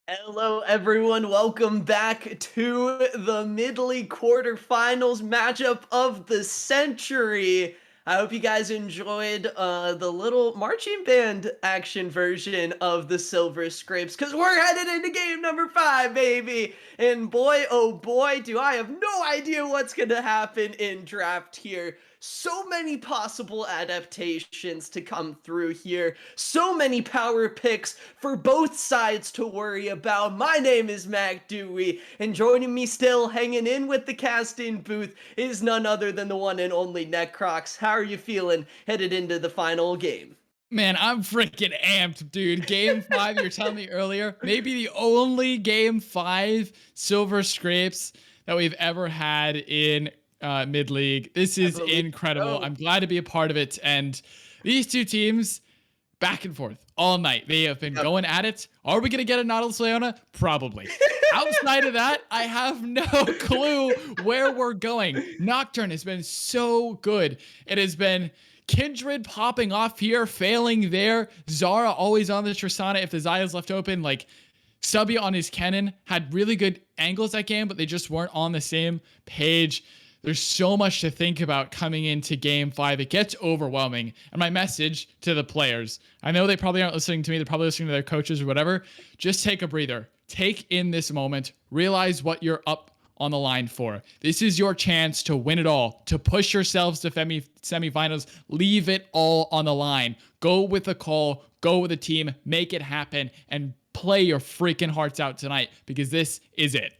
Hello, everyone. Welcome back to the mid-league quarterfinals matchup of the century. I hope you guys enjoyed the little marching band action version of the Silver Scrapes, because we're headed into game number 5, baby. And boy, oh boy, do I have no idea what's going to happen in draft here. So many possible adaptations to come through here. So many power picks for both sides to worry about. My name is Mac Dewey, and joining me still hanging in with the casting booth is none other than the one and only Necrox. How are you feeling headed into the final game? Man, I'm freaking amped, dude. Game 5, you're telling me earlier, maybe the only Game 5 Silver Scrapes that we've ever had in mid-league. This I is believe incredible. so. I'm glad to be a part of it. And these two teams, back and forth all night. They have been Yep. going at it. Are we going to get a Nautilus Leona? Probably. Outside of that, I have no clue where we're going. Nocturne has been so good. It has been Kindred popping off here, failing there. Zara always on the Tristana if the Zaya's left open. Like, Subby on his Kennen had really good angles that game, but they just weren't on the same page. There's so much to think about coming into game 5. It gets overwhelming. And my message to the players, I know they probably aren't listening to me. They're probably listening to their coaches or whatever. Just take a breather. Take in this moment. Realize what you're up on the line for. This is your chance to win it all, to push yourselves to semifinals. Leave it all on the line. Go with the call. Go with the team. Make it happen and play your freaking hearts out tonight, because this is it.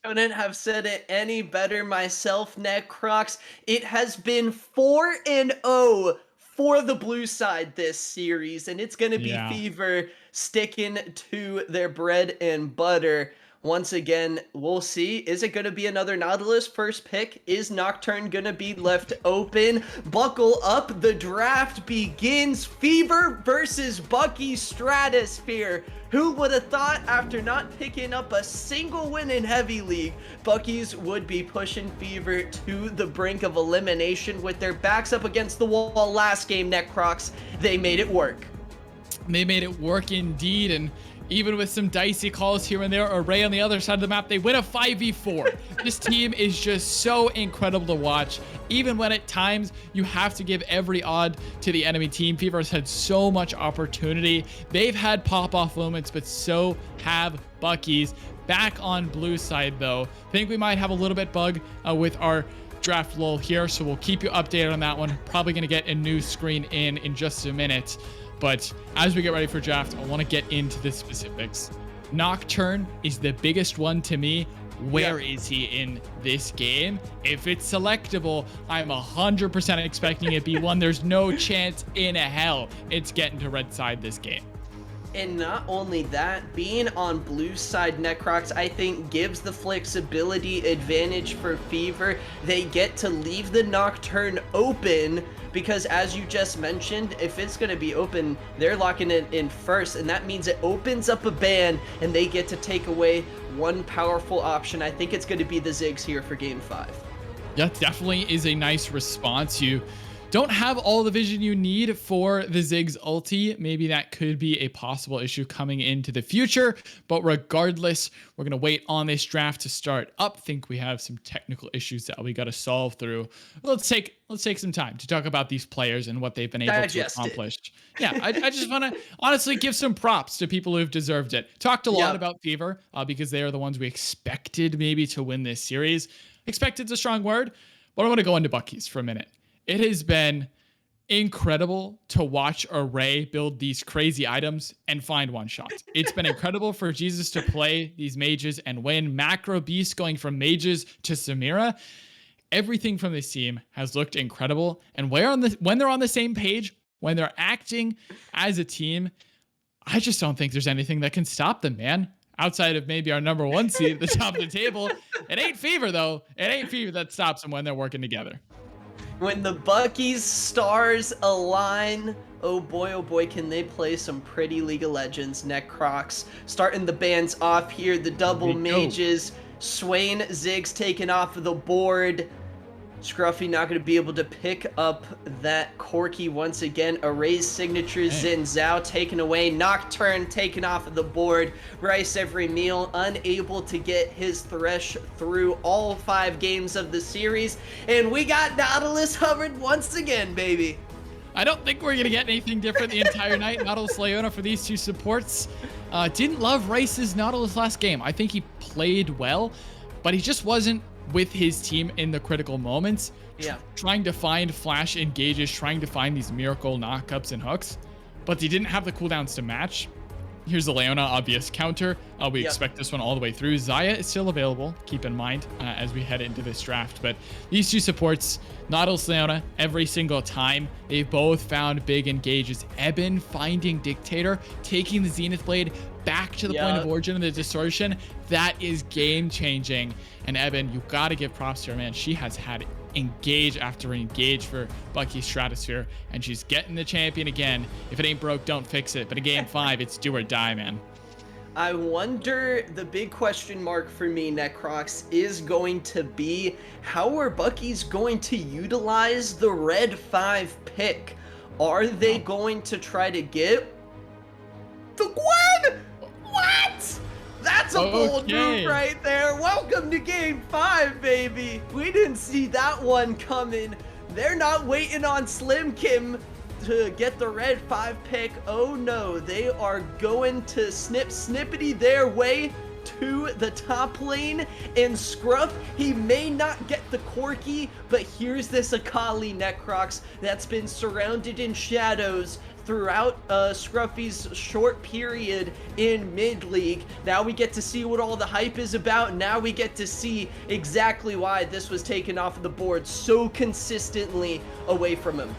Couldn't have said it any better myself, Necrox. It has been 4-0 for the blue side this series, and it's going to be Yeah. Fever sticking to their bread and butter. Once again, we'll see. Is it going to be another Nautilus first pick? Is Nocturne going to be left open? Buckle up. The draft begins. Fever versus Bucky Stratosphere. Who would have thought, after not picking up a single win in Heavy League, Bucky's would be pushing Fever to the brink of elimination with their backs up against the wall last game, Necrox. They made it work. They made it work indeed, and even with some dicey calls here and there, Array on the other side of the map, they win a 5v4. This team is just so incredible to watch, even when at times you have to give every odd to the enemy team. Fever has had so much opportunity. They've had pop-off moments, but so have Bucky's. Back on blue side, though, think we might have a little bit bug with our draft lull here, so we'll keep you updated on that one. Probably going to get a new screen in just a minute. But as we get ready for draft, I want to get into the specifics. Nocturne is the biggest one to me. Where is he in this game? If it's selectable, I'm 100% expecting it B1. There's no chance in hell it's getting to red side this game. And not only that, being on blue side Necrox, I think gives the flexibility advantage for Fever. They get to leave the Nocturne open because, as you just mentioned, if it's going to be open, they're locking it in first, and that means it opens up a ban and they get to take away one powerful option. I think it's going to be the Ziggs here for game 5. Yeah, definitely is a nice response. You don't have all the vision you need for the Ziggs ulti. Maybe that could be a possible issue coming into the future. But regardless, we're going to wait on this draft to start up. Think we have some technical issues that we got to solve through. Let's take some time to talk about these players and what they've been able to accomplish. Yeah, I just want to honestly give some props to people who've deserved it. Talked a lot about Fever because they are the ones we expected maybe to win this series. Expected's a strong word, but I want to go into Bucky's for a minute. It has been incredible to watch Array build these crazy items and find one shot. It's been incredible for Jesus to play these mages and win. Macro Beast going from mages to Samira. Everything from this team has looked incredible. And when they're on the same page, when they're acting as a team, I just don't think there's anything that can stop them, man. Outside of maybe our number 1 seed at the top of the table. It ain't Fever, though. It ain't Fever that stops them when they're working together. When the Bucky's stars align, oh boy, can they play some pretty League of Legends. Necrox starting the bands off here, the double mages, Swain Ziggs taken off of the board. Scruffy not going to be able to pick up that Corki once again. Array's signature, Hey. Xin Zhao taken away. Nocturne taken off of the board. Rice every meal unable to get his Thresh through all 5 games of the series. And we got Nautilus hovered once again, baby. I don't think we're going to get anything different the entire night. Nautilus Leona for these two supports. Didn't love Rice's Nautilus last game. I think he played well, but he just wasn't with his team in the critical moments. Yeah. Trying to find flash engages, trying to find these miracle knockups and hooks, but he didn't have the cooldowns to match. Here's the Leona, obvious counter. We expect this one all the way through. Xayah is still available, keep in mind, as we head into this draft. But these two supports, Nautilus Leona, every single time, they've both found big engages. Eben finding Dictator, taking the Zenith Blade back to the point of origin of the distortion. That is game-changing. And Eben, you got to give props to her, man. She has had engage after engage for Bucky Stratosphere, and she's getting the champion again. If it ain't broke, don't fix it. But in game 5, it's do or die, man. I wonder, the big question mark for me, Necrox, is going to be how are Bucky's going to utilize the red 5 pick? Are they going to try to get the Gwen? What? That's a bold move right there. Welcome to game 5, baby. We didn't see that one coming. They're not waiting on Slim Kim to get the red 5 pick. Oh no, they are going to snippety their way to the top lane. And Scruff, he may not get the Corki, but here's this Akali Necrox that's been surrounded in shadows throughout Scruffy's short period in mid-league. Now we get to see what all the hype is about. Now we get to see exactly why this was taken off of the board so consistently away from him.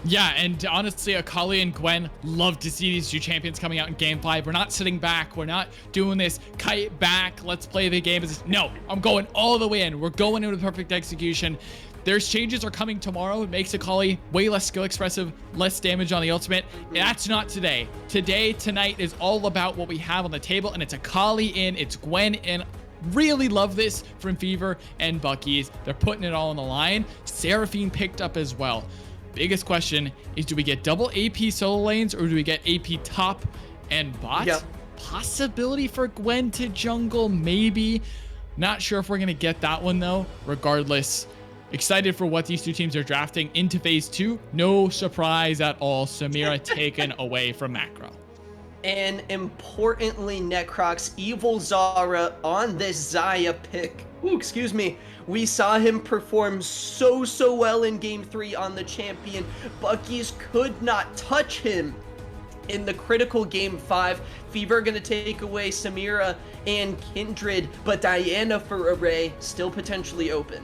Yeah, and honestly, Akali and Gwen love to see these two champions coming out in game 5. We're not sitting back. We're not doing this kite back, let's play the game. No, I'm going all the way in. We're going into perfect execution. There's changes are coming tomorrow. It makes Akali way less skill expressive, less damage on the ultimate. That's not today. Tonight is all about what we have on the table, and it's Akali in, it's Gwen in. Really love this from Fever and Bucky's. They're putting it all on the line. Seraphine picked up as well. Biggest question is, do we get double AP solo lanes or do we get AP top and bot? Yep. Possibility for Gwen to jungle, maybe. Not sure if we're going to get that one though. Regardless, excited for what these two teams are drafting into phase 2. No surprise at all. Samira taken away from Macro. And importantly, Necrox, Evil Zara on this Xayah pick. Ooh, excuse me. We saw him perform so well in game 3 on the champion. Bucky's could not touch him in the critical game 5. Fever gonna take away Samira and Kindred, but Diana for Array still potentially open.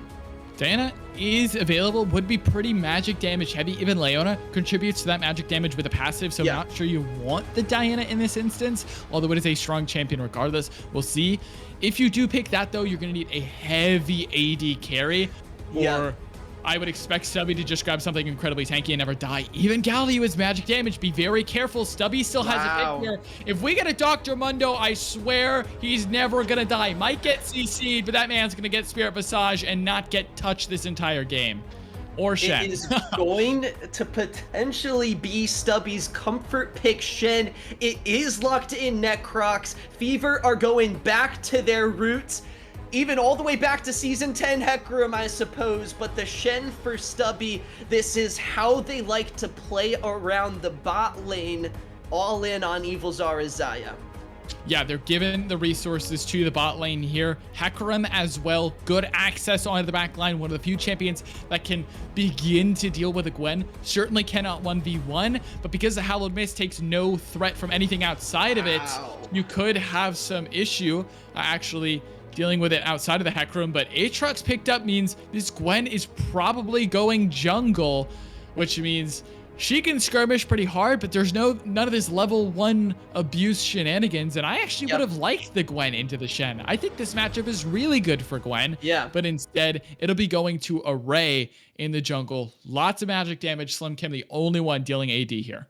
Diana is available, would be pretty magic damage heavy. Even Leona contributes to that magic damage with a passive, so I'm not sure you want the Diana in this instance, although it is a strong champion regardless. We'll see. If you do pick that though, you're going to need a heavy AD carry, or I would expect Stubby to just grab something incredibly tanky and never die. Even Galio is magic damage. Be very careful. Stubby still has a pick here. If we get a Dr. Mundo, I swear he's never going to die. Might get CC'd, but that man's going to get Spirit Visage and not get touched this entire game. Or Shen. It is going to potentially be Stubby's comfort pick, Shen. It is locked in, Necrox. Fever are going back to their roots. Even all the way back to Season 10 Hecarim, I suppose, but the Shen for Stubby, this is how they like to play around the bot lane, all in on Evil Zara Xayah. Yeah, they're giving the resources to the bot lane here. Hecarim as well, good access onto the back line, one of the few champions that can begin to deal with a Gwen. Certainly cannot 1v1, but because the Hallowed Mist takes no threat from anything outside of it, you could have some issue actually dealing with it outside of the Hecarim, but Aatrox picked up means this Gwen is probably going jungle, which means she can skirmish pretty hard, but there's none of this level 1 abuse shenanigans, and I actually would have liked the Gwen into the Shen. I think this matchup is really good for Gwen, but instead, it'll be going to Array in the jungle. Lots of magic damage. Slim Kim, the only one dealing AD here.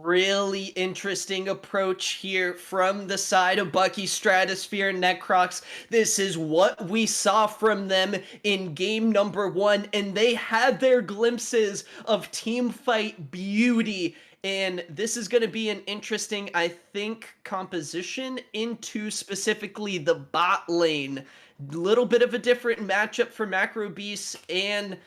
Really interesting approach here from the side of Bucky, Stratosphere, and Necrox. This is what we saw from them in game number one, and they had their glimpses of team fight beauty. And this is going to be an interesting, I think, composition into specifically the bot lane. Little bit of a different matchup for Macro Beast and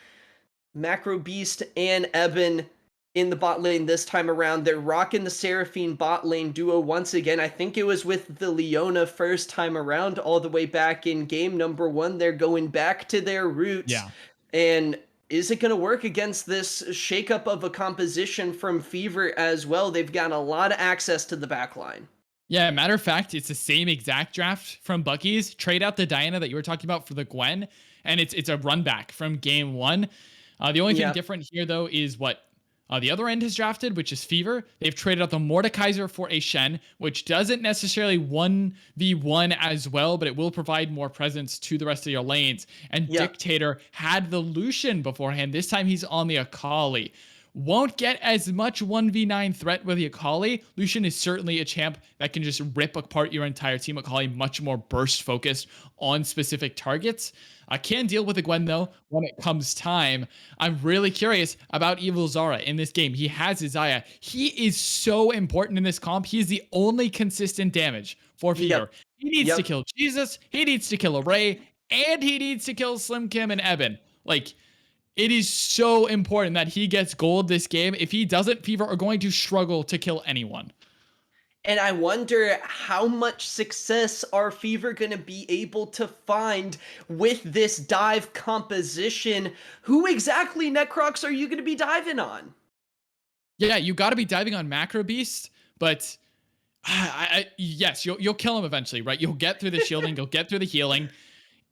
Eben in the bot lane this time around. They're rocking the Seraphine bot lane duo once again. I think it was with the Leona first time around, all the way back in game number one. They're going back to their roots. Yeah. And is it going to work against this shakeup of a composition from Fever as well? They've got a lot of access to the backline. Yeah, matter of fact, it's the same exact draft from Bucky's. Trade out the Diana that you were talking about for the Gwen, and it's a run back from game one. The only thing Yeah, different here, though, is what the other end has drafted, which is Fever. They've traded out the Mordekaiser for a Shen, which doesn't necessarily 1v1 as well, but it will provide more presence to the rest of your lanes. And yeah, Dictator had the Lucian beforehand. This time he's on the Akali. Won't get as much 1v9 threat with the Akali. Lucian is certainly a champ that can just rip apart your entire team. Akali much more burst focused on specific targets. I can deal with the Gwen though when it comes time. I'm really curious about Evil Zara in this game. He has Isaiah. He is so important in this comp. He is the only consistent damage for Fever. yep, He needs to yep. kill Jesus. He needs to kill Array. And he needs to kill Slim Kim and Eben. Like, it is so important that he gets gold this game. If he doesn't, Fever are going to struggle to kill anyone. And I wonder how much success are Fever going to be able to find with this dive composition. Who exactly, Necrox, are you going to be diving on? Yeah, you got to be diving on Macro Beast, but yes, you'll kill him eventually, right? You'll get through the shielding, you'll get through the healing.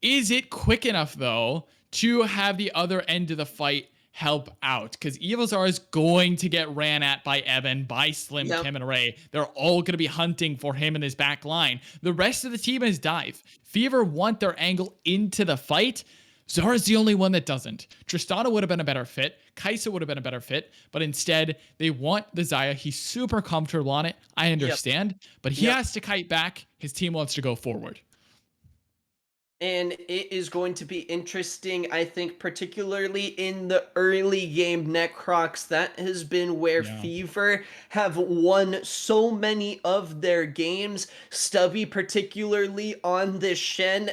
Is it quick enough though to have the other end of the fight help out? Because Evilzar is going to get ran at by Evan, by Slim, Yep, Kim, and Ray. They're all going to be hunting for him in his back line. The rest of the team is dive. Fever want their angle into the fight. Zara's the only one that doesn't. Tristana would have been a better fit. Kaisa would have been a better fit, but instead they want the Zaya. He's super comfortable on it. I yep, understand, but he yep. has to kite back. His team wants to go forward. And it is going to be interesting, I think, particularly in the early game Necrox. That has been where Yeah. Fever have won so many of their games. Stubby, particularly on this Shen.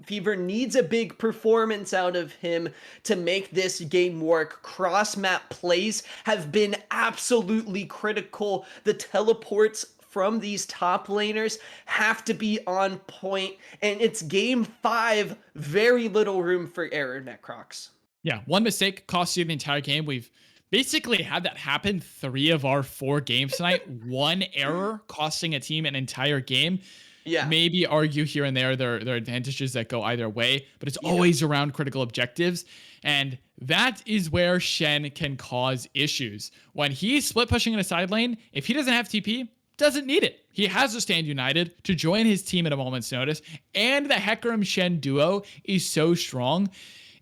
Fever needs a big performance out of him to make this game work. Cross map plays have been absolutely critical. The teleports from these top laners have to be on point, and it's game five, very little room for error, Necrox. Yeah, one mistake costs you the entire game. We've basically had that happen 3 of our 4 games tonight. One error costing a team an entire game. Yeah, Maybe argue here and there are advantages that go either way, but it's yeah, always around critical objectives. And that is where Shen can cause issues. When he's split pushing in a side lane, if he doesn't have TP, doesn't need it. He has to stand united to join his team at a moment's notice. And the Hecarim Shen duo is so strong.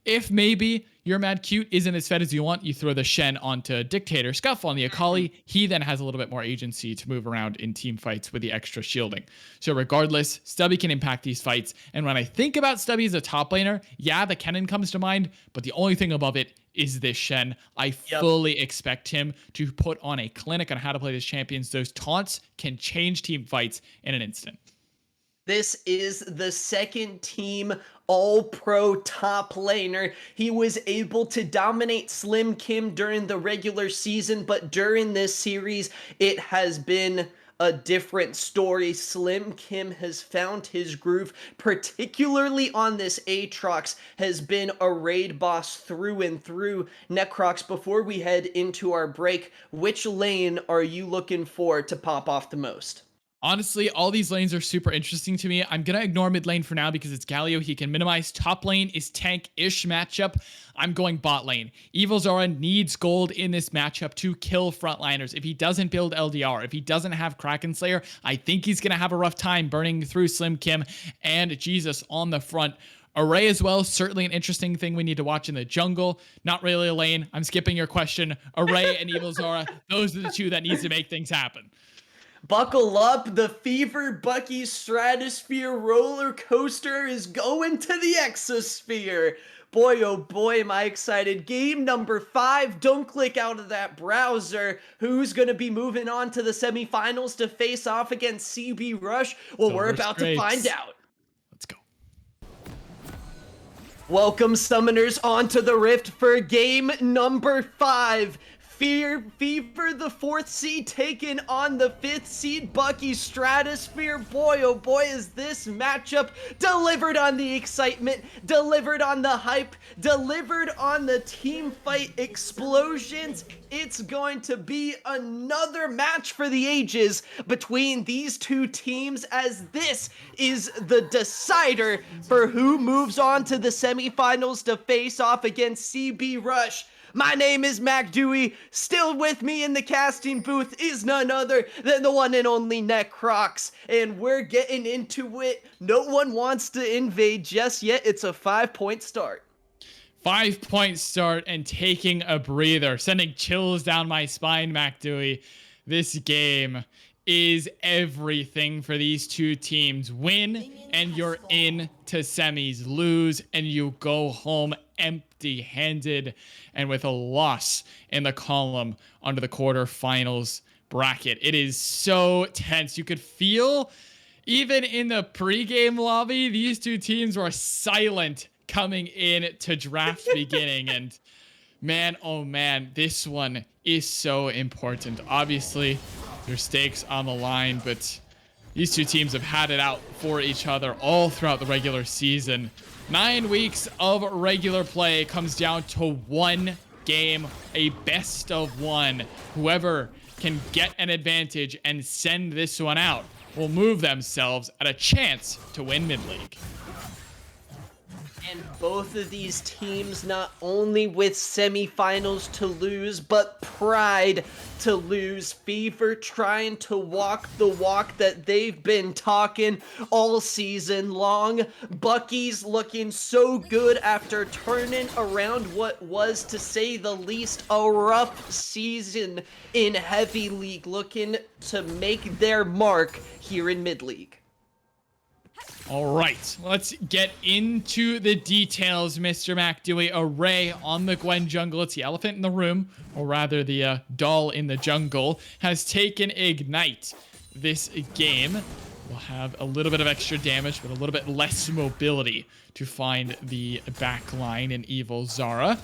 If maybe your Mad Cute isn't as fed as you want, you throw the Shen onto Dictator Scuff on the Akali. He then has a little bit more agency to move around in team fights with the extra shielding. So regardless, Stubby can impact these fights. And when I think about Stubby as a top laner, yeah, the Kennen comes to mind, but the only thing above it is this Shen. I yep. fully expect him to put on a clinic on how to play these champions. Those taunts can change team fights in an instant. This is the second team all-pro top laner. He was able to dominate Slim Kim during the regular season, but during this series, it has been a different story. Slim Kim has found his groove, particularly on this Aatrox, has been a raid boss through and through. Necrox, before we head into our break, which lane are you looking for to pop off the most? Honestly, all these lanes are super interesting to me. I'm going to ignore mid lane for now because it's Galio. He can minimize. Top lane is tank-ish matchup. I'm going bot lane. Evil Zara needs gold in this matchup to kill frontliners. If he doesn't build LDR, if he doesn't have Kraken Slayer, I think he's going to have a rough time burning through Slim Kim and Jesus on the front. Array as well, certainly an interesting thing we need to watch in the jungle. Not really a lane. I'm skipping your question. Array and Evil Zara, those are the two that needs to make things happen. Buckle up, the Fever Bucky Stratosphere roller coaster is going to the Exosphere. Boy, oh boy, am I excited. Game number 5, don't click out of that browser. Who's going to be moving on to the semifinals to face off against CB Rush? Well, we're Silver about to find Scrapes. out. Let's go. Welcome, summoners, onto the Rift for game number 5. Fever, the 4th seed, taking on the 5th seed, Bucky Stratosphere. Boy, oh boy, is this matchup delivered on the excitement, delivered on the hype, delivered on the team fight explosions. It's going to be another match for the ages between these two teams, as this is the decider for who moves on to the semifinals to face off against CB Rush. My name is Mac Dewey. Still with me in the casting booth is none other than the one and only Necrox. And we're getting into it. No one wants to invade just yet. It's a 5-point start. 5-point start and taking a breather, sending chills down my spine, Mac Dewey. This game is everything for these two teams. Win and you're in to semis. Lose and you go home empty-handed and with a loss in the column under the quarterfinals bracket. It is so tense. You could feel, even in the pregame lobby, these two teams were silent coming in to draft beginning. And man, oh man, this one is so important. Obviously, there's stakes on the line, but these two teams have had it out for each other all throughout the regular season. 9 weeks of regular play comes down to one game, a best of one. Whoever can get an advantage and send this one out will move themselves at a chance to win mid-league. And both of these teams, not only with semifinals to lose, but pride to lose. Fever trying to walk the walk that they've been talking all season long. Bucky's looking so good after turning around what was, to say the least, a rough season in Heavy League, looking to make their mark here in Mid League. All right, let's get into the details, Mr. Mac Dewey. Array on the Gwen jungle. It's the elephant in the room, or rather the doll in the jungle, has taken Ignite. This game will have a little bit of extra damage, but a little bit less mobility to find the back line in Evil Zara.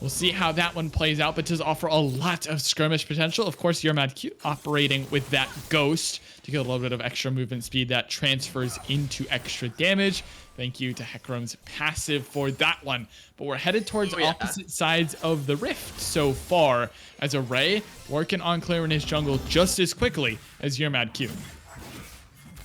We'll see how that one plays out, but does offer a lot of skirmish potential. Of course, you're Mad Q operating with that ghost to get a little bit of extra movement speed that transfers into extra damage. Thank you to Hecarim's passive for that one. But we're headed towards opposite sides of the rift so far, as Array working on clearing his jungle just as quickly as your Mad Q.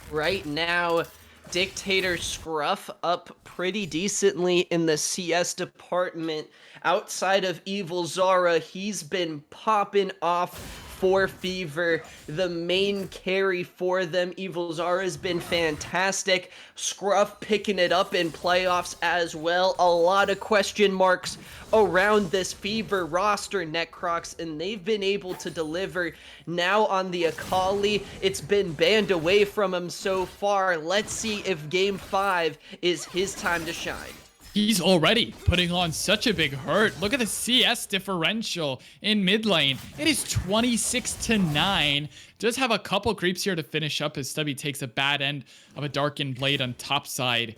Right now, Dictator Scruff up pretty decently in the CS department. Outside of Evil Zara, he's been popping off for Fever, the main carry for them. Evil Zara has been fantastic. Scruff picking it up in playoffs as well. A lot of question marks around this Fever roster, Necrox, and they've been able to deliver. Now on the Akali, it's been banned away from him so far. Let's see if Game 5 is his time to shine. He's already putting on such a big hurt. Look at the CS differential in mid lane. It is 26-9. Does have a couple creeps here to finish up as Stubby takes a bad end of a Darkened Blade on top side.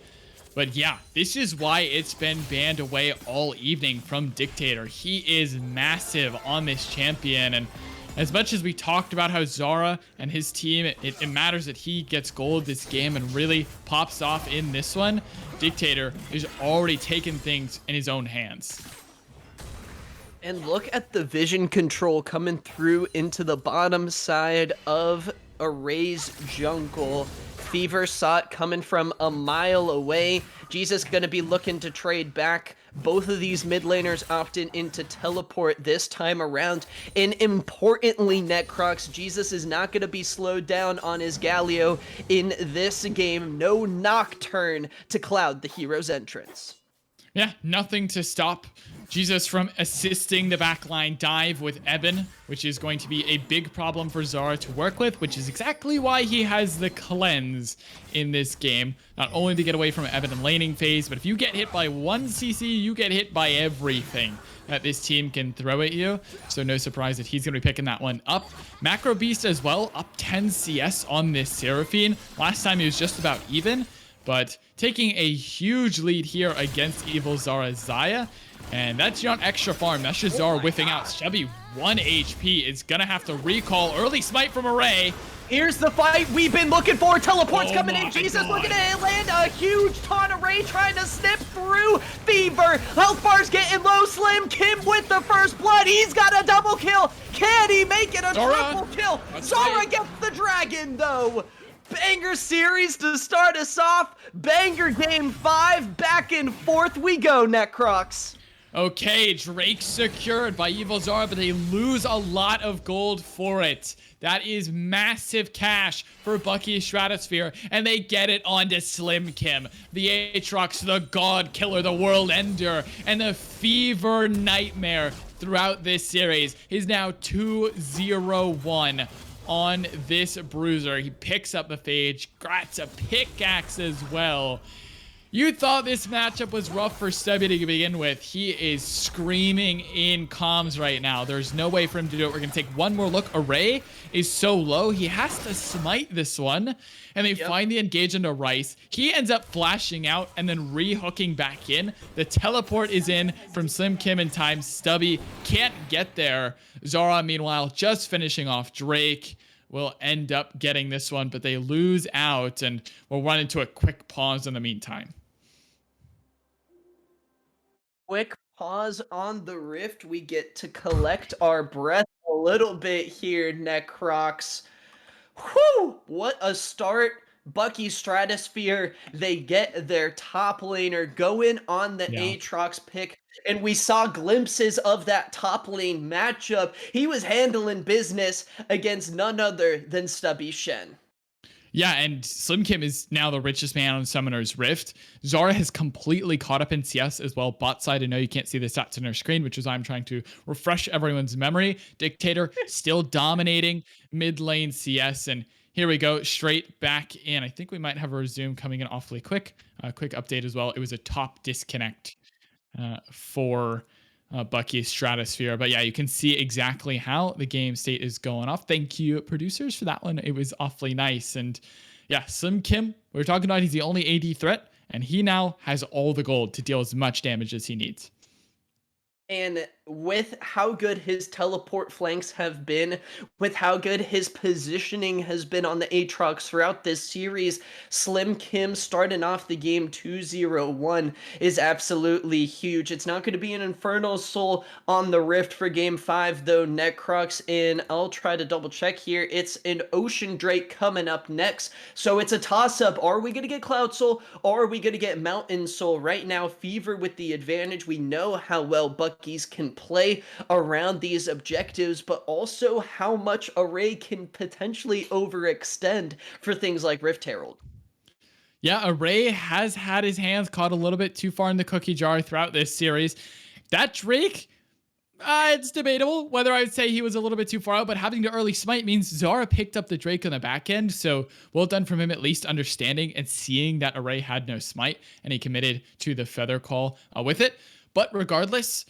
But yeah, this is why it's been banned away all evening from Dictator. He is massive on this champion, and as much as we talked about how Zara and his team, it matters that he gets gold this game and really pops off in this one, Dictator is already taking things in his own hands. And look at the vision control coming through into the bottom side of Array's jungle. Fever saw it coming from a mile away. Jesus gonna be looking to trade back, Both of these mid laners opted into teleport this time around. And importantly, Necrox, Jesus is not going to be slowed down on his Galio in this game. No Nocturne to cloud the hero's entrance. Yeah, nothing to stop Jesus from assisting the backline dive with Eben, which is going to be a big problem for Zara to work with, which is exactly why he has the cleanse in this game. Not only to get away from Eben in laning phase, but if you get hit by one CC, you get hit by everything that this team can throw at you. So no surprise that he's going to be picking that one up. Macro Beast as well, up 10 CS on this Seraphine. Last time he was just about even, but taking a huge lead here against Evil Zara Zaya. And that's not extra farm. That's just Zara whiffing out. Stubby 1 HP is going to have to recall. Early smite from Array. Here's the fight we've been looking for. Teleport's coming in. Jesus looking to land a huge taunt. Array trying to snip through. Fever. Health bar's getting low. Slim Kim with the first blood. He's got a double kill. Can he make it a triple kill? Zara gets the dragon though. Banger series to start us off. Banger game 5. Back and forth we go, Necrox. Okay, Drake secured by Evil Zara, but they lose a lot of gold for it. That is massive cash for Bucky Stratosphere, and they get it onto Slim Kim, the Aatrox, the God Killer, the World Ender, and the Fever Nightmare throughout this series is now 2-0-1. On this bruiser. He picks up the phage, grats a pickaxe as well. You thought this matchup was rough for Stubby to begin with. He is screaming in comms right now. There's no way for him to do it. We're going to take one more look. Array is so low. He has to smite this one. And they find the engage into Rice. He ends up flashing out and then re-hooking back in. The teleport is in from Slim Kim in time. Stubby can't get there. Zara, meanwhile, just finishing off Drake. Will end up getting this one, but they lose out, and we'll run into a quick pause in the meantime. Quick pause on the rift. We get to collect our breath a little bit here, Necrox. Whew! What a start. Bucky Stratosphere, they get their top laner going on the Aatrox pick, and we saw glimpses of that top lane matchup. He was handling business against none other than Stubby Shen. Yeah, and Slim Kim is now the richest man on Summoner's Rift. Zara has completely caught up in CS as well. Bot side, I know you can't see the stats on our screen, which is why I'm trying to refresh everyone's memory. Dictator still dominating mid lane CS, and here we go, straight back in. I think we might have a resume coming in awfully quick. Quick update as well. It was a top disconnect for Bucky Stratosphere. But yeah, you can see exactly how the game state is going off. Thank you, producers, for that one. It was awfully nice. And yeah, Slim Kim, we were talking about, he's the only AD threat, and he now has all the gold to deal as much damage as he needs. And with how good his teleport flanks have been, with how good his positioning has been on the Aatrox throughout this series, Slim Kim starting off the game 2-0-1 is absolutely huge. It's not going to be an Infernal Soul on the Rift for game 5, though, Necrox, and I'll try to double check here. It's an Ocean Drake coming up next, so it's a toss-up. Are we going to get Cloud Soul, or are we going to get Mountain Soul? Right now, Fever with the advantage. We know how well Bucky's can play around these objectives, but also how much Array can potentially overextend for things like Rift Herald. Yeah, Array has had his hands caught a little bit too far in the cookie jar throughout this series. That Drake, it's debatable whether I would say he was a little bit too far out, but having the early smite means Zara picked up the Drake on the back end, so well done from him at least understanding and seeing that Array had no smite, and he committed to the feather call with it. But regardless,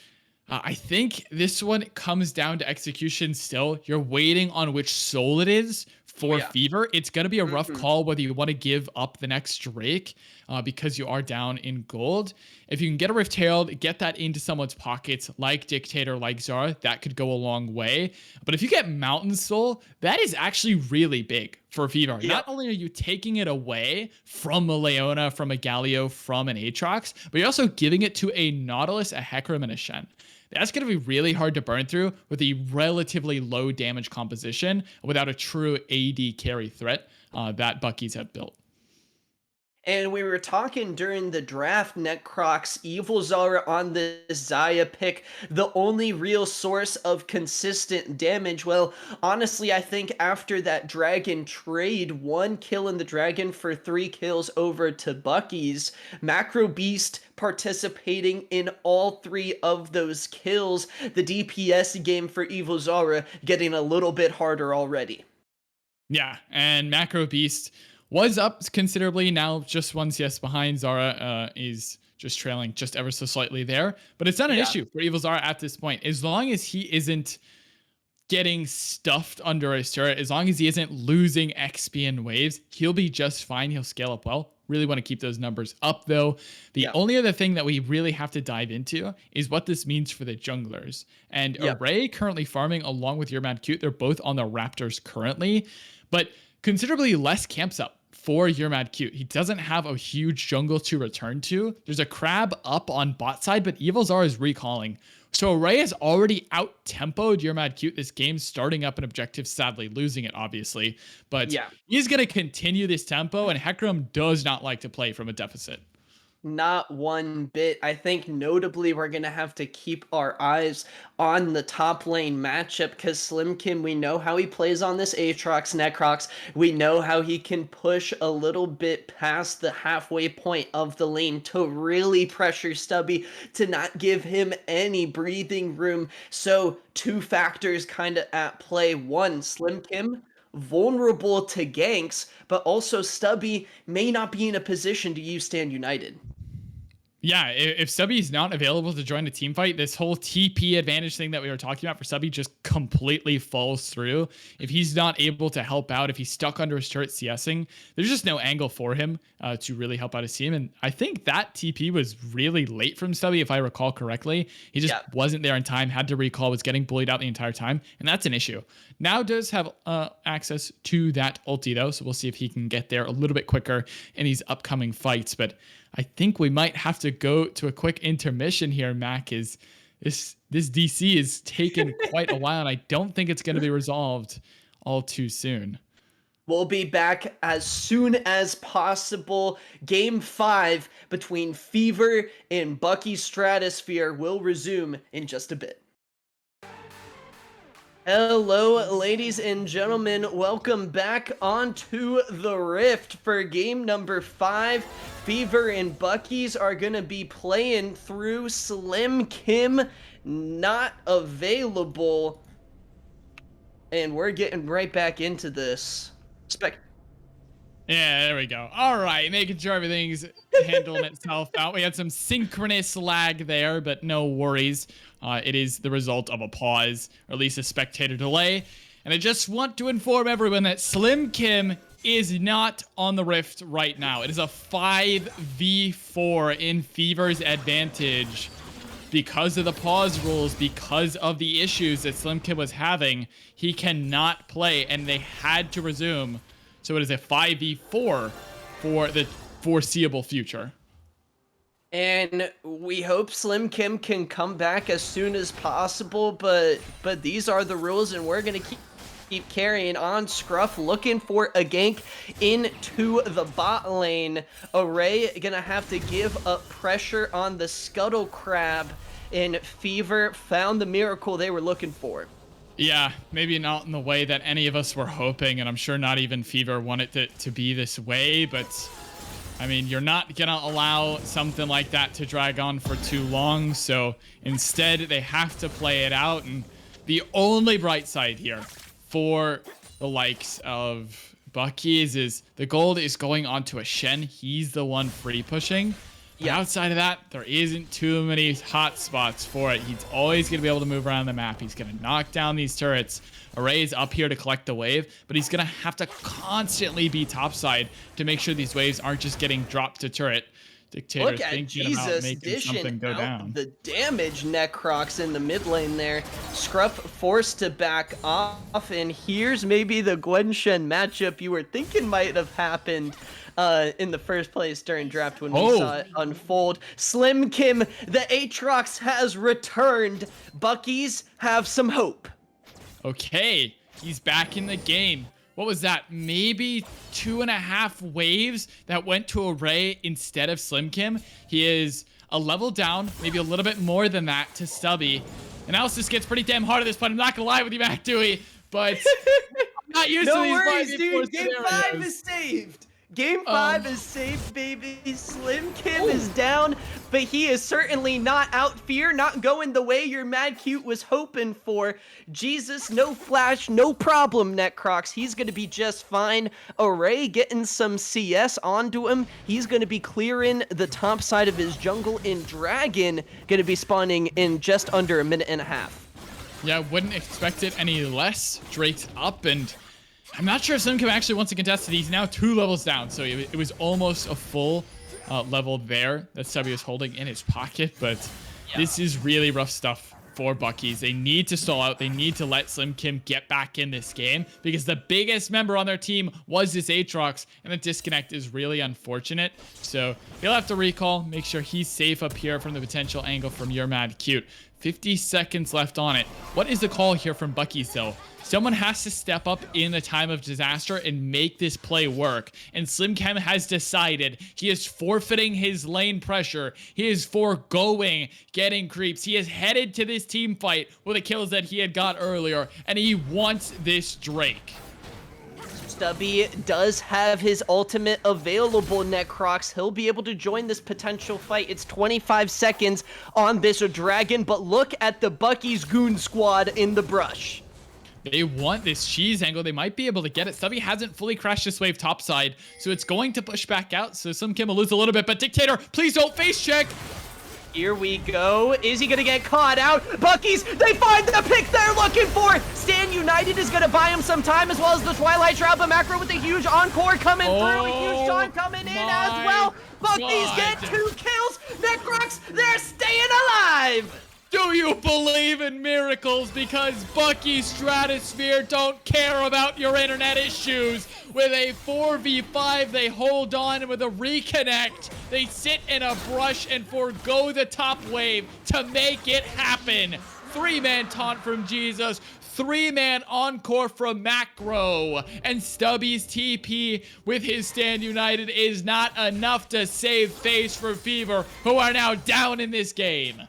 I think this one comes down to execution still. You're waiting on which soul it is for Fever. It's going to be a rough call whether you want to give up the next Drake because you are down in gold. If you can get a Rift Herald, get that into someone's pockets like Dictator, like Zara, that could go a long way. But if you get Mountain Soul, that is actually really big for Fever. Not only are you taking it away from a Leona, from a Galio, from an Aatrox, but you're also giving it to a Nautilus, a Hecarim, and a Shen. That's going to be really hard to burn through with a relatively low damage composition without a true AD carry threat that Bucky's have built. And we were talking during the draft, Necrox, Evil Zara on the Zaya pick, the only real source of consistent damage. Well, honestly, I think after that Dragon trade, 1 kill in the Dragon for 3 kills over to Bucky's, Macro Beast participating in all 3 of those kills, the DPS game for Evil Zara getting a little bit harder already. Yeah, and Macro Beast was up considerably. Now just 1 CS behind. Zara is just trailing just ever so slightly there. But it's not an Yeah, issue for Evil Zara at this point. As long as he isn't getting stuffed under his turret, as long as he isn't losing XP in waves, he'll be just fine. He'll scale up well. Really want to keep those numbers up though. The yeah, only other thing that we really have to dive into is what this means for the junglers. And yep. Array currently farming along with Your Mad Cute. They're both on the Raptors currently, but considerably less camps up for Your Mad Cute. He doesn't have a huge jungle to return to. There's a crab up on bot side, but Evil Zara is recalling. So Array has already out-tempoed Your Mad Cute this game, starting up an objective, sadly losing it, obviously. But Yeah. he's going to continue this tempo, and Hecarim does not like to play from a deficit. Not one bit. I think notably we're going to have to keep our eyes on the top lane matchup because Slim Kim, we know how he plays on this Aatrox, Necrox. We know how he can push a little bit past the halfway point of the lane to really pressure Stubby to not give him any breathing room. So, 2 factors kind of at play. One, Slim Kim vulnerable to ganks, but also Stubby may not be in a position to use Stand United. Yeah, if Subby's not available to join a team fight, this whole TP advantage thing that we were talking about for Subby just completely falls through. If he's not able to help out, if he's stuck under his turret CSing, there's just no angle for him to really help out his team. And I think that TP was really late from Subby, if I recall correctly. He just Yeah. wasn't there in time, had to recall, was getting bullied out the entire time, and that's an issue. Now does have access to that ulti though, so we'll see if he can get there a little bit quicker in these upcoming fights. But I think we might have to go to a quick intermission here, Mac. Is this DC is taking quite a while, and I don't think it's going to be resolved all too soon. We'll be back as soon as possible. Game 5 between Fever and Bucky Stratosphere will resume in just a bit. Hello, ladies and gentlemen. Welcome back onto the Rift for game number 5. Fever and Bucky's are going to be playing through Slim Kim not available. And we're getting right back into this. Yeah, there we go. All right, making sure everything's handling itself out. We had some synchronous lag there, but no worries. It is the result of a pause, or at least a spectator delay. And I just want to inform everyone that Slim Kim is not on the Rift right now. It is a 5v4 in Fever's advantage. Because of the pause rules, because of the issues that Slim Kim was having, he cannot play, and they had to resume. So it is a 5v4 for the foreseeable future. And we hope Slim Kim can come back as soon as possible, but these are the rules, and we're gonna keep carrying on. Scruff looking for a gank into the bot lane. Array gonna have to give up pressure on the Scuttle Crab, and Fever found the miracle they were looking for. Yeah, maybe not in the way that any of us were hoping, and I'm sure not even Fever wanted it to be this way, but I mean, you're not gonna allow something like that to drag on for too long, so instead they have to play it out. And the only bright side here for the likes of Bucky's is the gold is going onto a Shen. He's the one free pushing. But Yeah. outside of that, there isn't too many hot spots for it. He's always going to be able to move around the map. He's going to knock down these turrets. Array's up here to collect the wave, but he's going to have to constantly be topside to make sure these waves aren't just getting dropped to turret. Dictator Look at thinking about Jesus making something dishing go out down. the damage. Necrox in the mid lane there. Scruff forced to back off, and here's maybe the Gwen Shen matchup you were thinking might have happened in the first place during draft when we saw it unfold. Slim Kim, the Aatrox has returned. Bucky's have some hope. Okay, he's back in the game. what was that? Maybe 2.5 waves that went to Array instead of Slim Kim. He is a level down, maybe a little bit more than that to Stubby. Analysis gets pretty damn hard at this point. I'm not gonna lie with you, Mac Dewey, but I'm not used to No these worries, 5v4 dude. Game 5 scenarios. is saved. Game 5 is safe, baby. Slim Kim is down, but he is certainly not out fear, not going the way your Mad Cute was hoping for. Jesus, no flash, no problem, Netcrocs. He's going to be just fine. Array getting some CS onto him. He's going to be clearing the top side of his jungle, and Dragon going to be spawning in just under a minute and a half. Yeah, wouldn't expect it any less. Drake's up, and I'm not sure if Slim Kim actually wants to contest it. He's now 2 levels down, so it was almost a full level there that Stubby was holding in his pocket, but this is really rough stuff for Bucky's. They need to stall out. They need to let Slim Kim get back in this game because the biggest member on their team was this Aatrox, and the disconnect is really unfortunate. So he'll have to recall, make sure he's safe up here from the potential angle from your Mad Cute. 50 seconds left on it. What is the call here from Bucky's though? Someone has to step up in the time of disaster and make this play work. And Slim Kim has decided he is forfeiting his lane pressure. He is foregoing getting creeps. He is headed to this team fight with the kills that he had got earlier, and he wants this Drake. Stubby does have his ultimate available, Netcrocs. He'll be able to join this potential fight. It's 25 seconds on this Dragon, but look at the Bucky's goon squad in the brush. They want this cheese angle. They might be able to get it. Stubby hasn't fully crashed this wave topside, so it's going to push back out. So Slim Kim will lose a little bit, but Dictator, please don't face check. Here we go. Is he going to get caught out? Bucky's, they find the pick they're looking for. Stand United is going to buy him some time, as well as the Twilight Shroud, but Macro with a huge encore coming through. A huge shot coming in as well. Bucky's get 2 kills. Necrox, they're staying alive. Do you believe in miracles? Because Bucky Stratosphere don't care about your internet issues. With a 4v5, they hold on, and with a reconnect, they sit in a brush and forego the top wave to make it happen. 3-man taunt from Jesus. 3-man encore from Macro, and Stubby's TP with his Stand United is not enough to save face for Fever, who are now down in this game.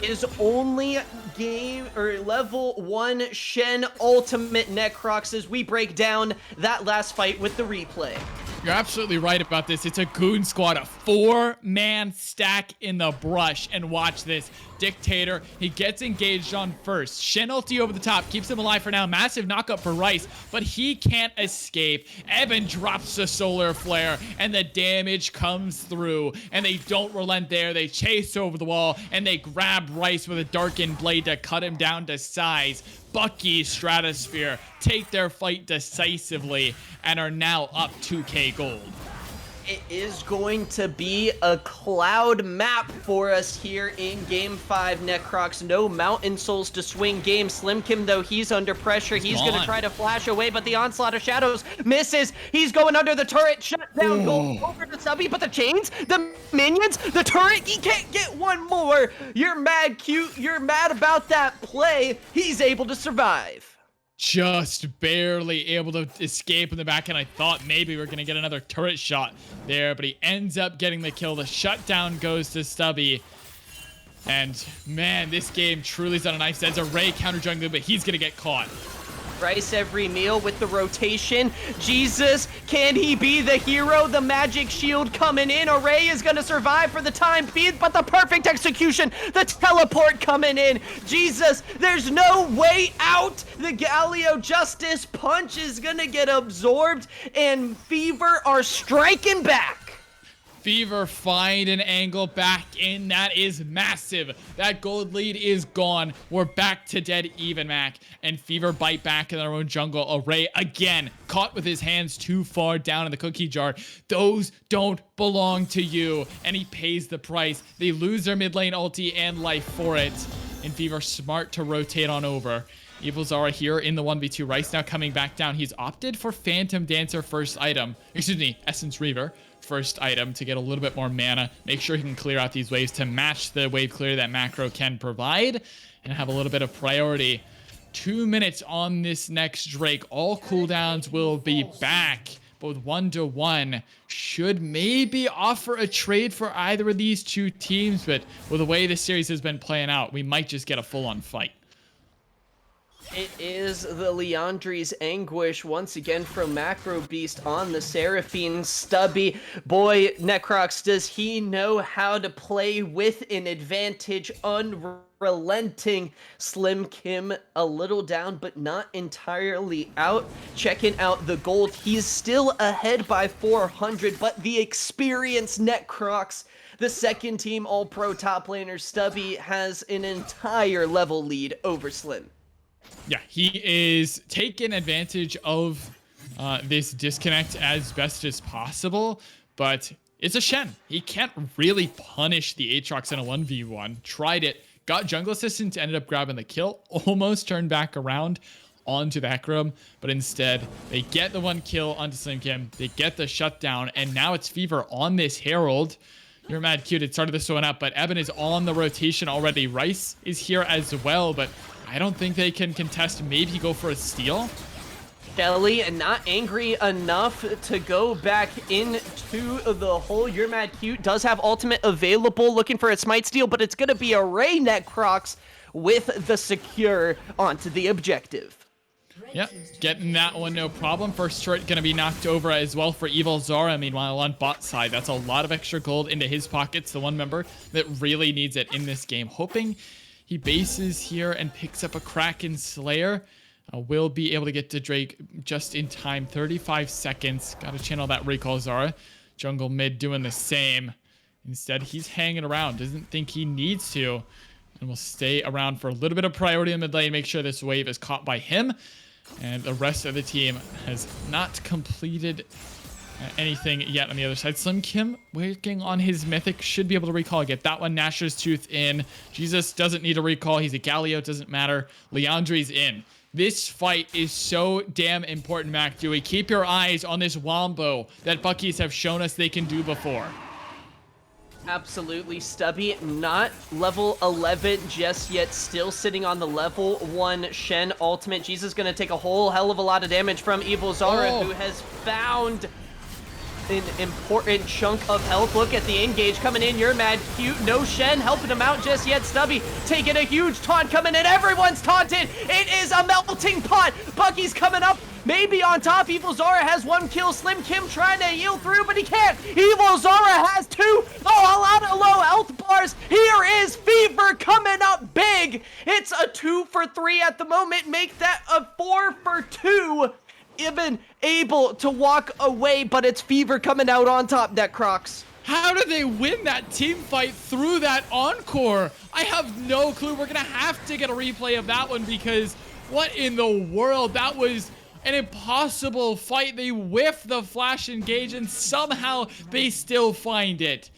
Is only game or level 1 Shen ultimate, Necrox, as we break down that last fight with the replay. You're absolutely right about this. It's a goon squad, a 4-man stack in the brush. And watch this. Dictator, he gets engaged on first. Shen ulti over the top, keeps him alive for now. Massive knockup for Rice, but he can't escape. Evan drops the solar flare, and the damage comes through. And they don't relent there. They chase over the wall, and they grab Rice with a darkened blade to cut him down to size. Bucky Stratosphere take their fight decisively and are now up 2k gold. It is going to be a cloud map for us here in Game 5, Necrox. No Mountain Souls to swing game. Slim Kim, though, he's under pressure. He's going to try to flash away, but the Onslaught of Shadows misses. He's going under the turret. Shut down. Go over to Stubby, but the chains, the minions, the turret, he can't get one more. You're mad cute. You're mad about that play. He's able to survive. Just barely able to escape in the back end. I thought maybe we were going to get another turret shot there, but he ends up getting the kill. The shutdown goes to Stubby. And man, this game truly is on a knife edge. Array counter jungling, but he's going to get caught. Rice every meal with the rotation. Jesus, can he be the hero? The magic shield coming in. Array is going to survive for the time being, but the perfect execution. The teleport coming in. Jesus, there's no way out. The Galio Justice punch is going to get absorbed, and Fever are striking back. Fever find an angle back in. That is massive. That gold lead is gone. We're back to dead even, Mac. And Fever bite back in their own jungle. Array again caught with his hands too far down in the cookie jar. Those don't belong to you. And he pays the price. They lose their mid lane ulti and life for it. And Fever smart to rotate on over. Evil Zara here in the 1v2. Rice now coming back down. He's opted for Phantom Dancer first item. Excuse me, Essence Reaver first item to get a little bit more mana. Make sure he can clear out these waves to match the wave clear that Macro can provide and have a little bit of priority. 2 minutes on this next Drake. All cooldowns will be back. Both 1-1 should maybe offer a trade for either of these two teams, but with the way this series has been playing out, we might just get a full-on fight. It is the Leandri's Anguish once again from Macro Beast on the Seraphine. Stubby, boy, Necrox, does he know how to play with an advantage? Unrelenting. Slim Kim a little down, but not entirely out. Checking out the gold. He's still ahead by 400, but the experienced Necrox, the second team All-Pro top laner, Stubby, has an entire level lead over Slim. Yeah, he is taking advantage of this disconnect as best as possible, but it's a Shen. He can't really punish the Aatrox in a 1v1. Tried it, got jungle assistance, ended up grabbing the kill, almost turned back around onto the Hecarim, but instead they get the 1 kill onto Slim Kim, they get the shutdown, and now it's Fever on this Herald. You're mad cute, it started this one up, but Eben is on the rotation already. Rice is here as well, but I don't think they can contest, maybe go for a steal. Shelly not angry enough to go back into the hole. You're mad cute does have ultimate available, looking for a smite steal, but it's gonna be a Ray Necrox with the secure onto the objective. Yep, getting that one no problem. First turret gonna be knocked over as well for Evil Zara. Meanwhile, on bot side, that's a lot of extra gold into his pockets. The one member that really needs it in this game. Hoping he bases here and picks up a Kraken Slayer. Will be able to get to Drake just in time. 35 seconds. Gotta channel that recall, Zara. Jungle mid doing the same. Instead, he's hanging around. Doesn't think he needs to. And will stay around for a little bit of priority in mid lane. Make sure this wave is caught by him. And the rest of the team has not completed anything yet on the other side. Slim Kim working on his mythic, should be able to recall. Get that one. Gnasher's Tooth in. Jesus doesn't need a recall. He's a Galio, doesn't matter. Leandri's in. This fight is so damn important, Mac Dewey. Keep your eyes on this Wombo that Buckies have shown us they can do before. Absolutely. Stubby not level 11 just yet, still sitting on the level 1 Shen ultimate. Jesus gonna take a whole hell of a lot of damage from Evil Zara, who has found an important chunk of health. Look at the engage coming in. You're mad cute. No Shen helping him out just yet. Stubby taking a huge taunt coming in. Everyone's taunted. It is a melting pot. Bucky's coming up. Maybe on top. Evil Zara has 1 kill. Slim Kim trying to heal through, but he can't. Evil Zara has 2. Oh, a lot of low health bars. Here is Fever coming up big. It's a 2 for 3 at the moment. Make that a 4 for 2. Even able to walk away, but it's Fever coming out on top, Necrox. How did they win that team fight through that encore? I have no clue. We're gonna have to get a replay of that one, because what in the world? That was an impossible fight. They whiff the flash engage and somehow they still find it.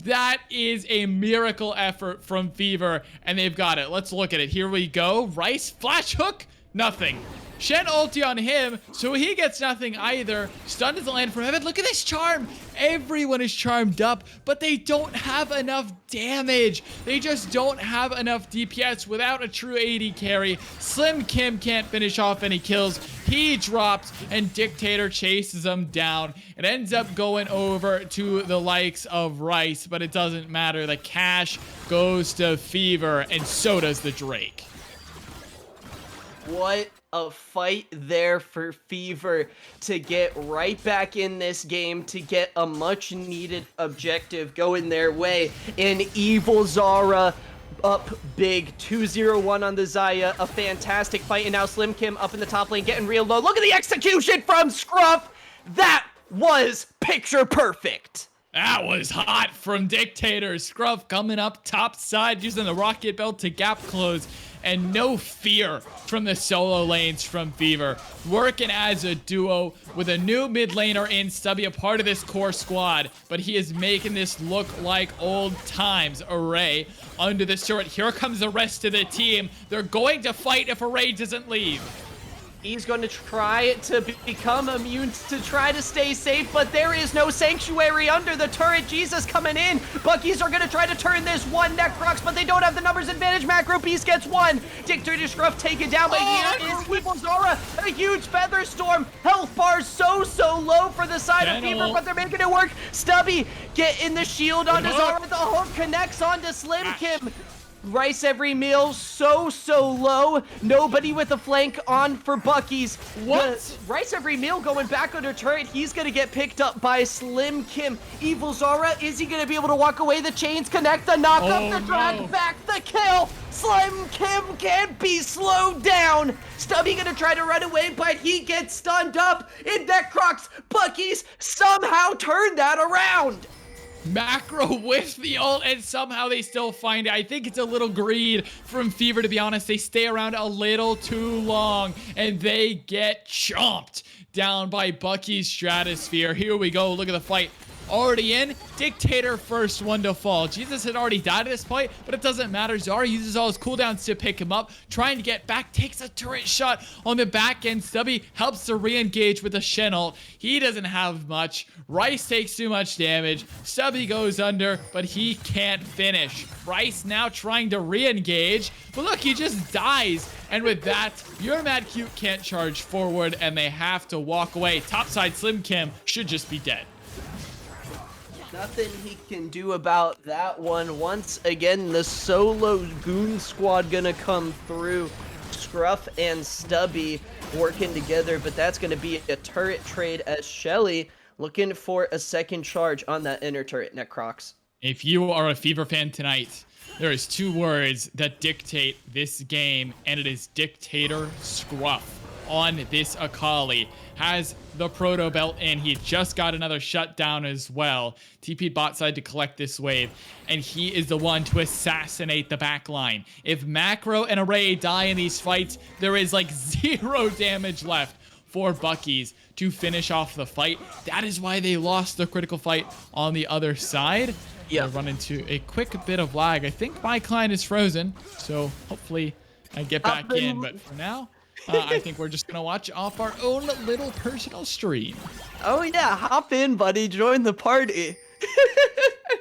That is a miracle effort from Fever, and they've got it. Let's look at it. Here we go. Rice, flash hook, nothing. Shen ulti on him, so he gets nothing either. Stun doesn't land from heaven. Look at this charm. Everyone is charmed up, but they don't have enough damage. They just don't have enough DPS without a true AD carry. Slim Kim can't finish off any kills. He drops, and Dictator chases him down. It ends up going over to the likes of Rice, but it doesn't matter. The cash goes to Fever, and so does the Drake. What a fight there for Fever to get right back in this game, to get a much needed objective going their way. And Evil Zara up big, 2-0-1 on the Xayah, a fantastic fight. And now Slim Kim up in the top lane getting real low. Look at the execution from Scruff. That was picture perfect. That was hot from Dictator. Scruff coming up top side, using the rocket belt to gap close. And no fear from the solo lanes from Fever. Working as a duo with a new mid laner in Stubby, a part of this core squad. But he is making this look like old times. Array under the turret. Here comes the rest of the team. They're going to fight if Array doesn't leave. He's going to try to become immune to try to stay safe, but there is no sanctuary under the turret. Jesus coming in. Buckies are going to try to turn this one Necrox, but they don't have the numbers advantage. Macro Beast gets one. Dictator Scruff taken down, but here is Evil Zara. A huge Feather Storm. Health bars so low for the side of Fever, but they're making it work. Stubby getting the shield onto Zara. The hook connects onto Slim Kim. Rice every meal so low. Nobody with a flank on for Bucky's. What? Rice every meal going back under turret. He's gonna get picked up by Slim Kim. Evil Zara, is he gonna be able to walk away? The chains connect, the knock up, the drag back, the kill. Slim Kim can't be slowed down. Stubby gonna try to run away, but he gets stunned up. In Necrox, Bucky's somehow turned that around. Macro with the ult, and somehow they still find it. I think it's a little greed from Fever, to be honest. They stay around a little too long, and they get chomped down by Bucky's Stratosphere. Here we go. Look at the fight. Already in. Dictator first one to fall. Jesus had already died at this point, but it doesn't matter. Zara uses all his cooldowns to pick him up, trying to get back, takes a turret shot on the back end. Stubby helps to re-engage with a Shen ult. He doesn't have much. Rice takes too much damage. Stubby goes under, but he can't finish. Rice now trying to re-engage, but look, he just dies. And with that, your Mad Cute can't charge forward, and they have to walk away. Topside Slim Kim should just be dead. Nothing he can do about that one. Once again, the solo goon squad gonna come through. Scruff and Stubby working together, but that's gonna be a turret trade as Shelly looking for a second charge on that inner turret, Necrox. If you are a Fever fan tonight, there is two words that dictate this game, and it is Dictator Scruff. On this Akali has the proto belt in. He just got another shutdown as well. TP'd bot side to collect this wave, and he is the one to assassinate the backline. If Macro and Array die in these fights, there is like 0 damage left for Bucky's to finish off the fight. That is why they lost the critical fight on the other side. Yeah, run into a quick bit of lag. I think my client is frozen, so hopefully I get back in, but for now I think we're just gonna watch off our own little personal stream. Oh yeah, hop in, buddy. Join the party.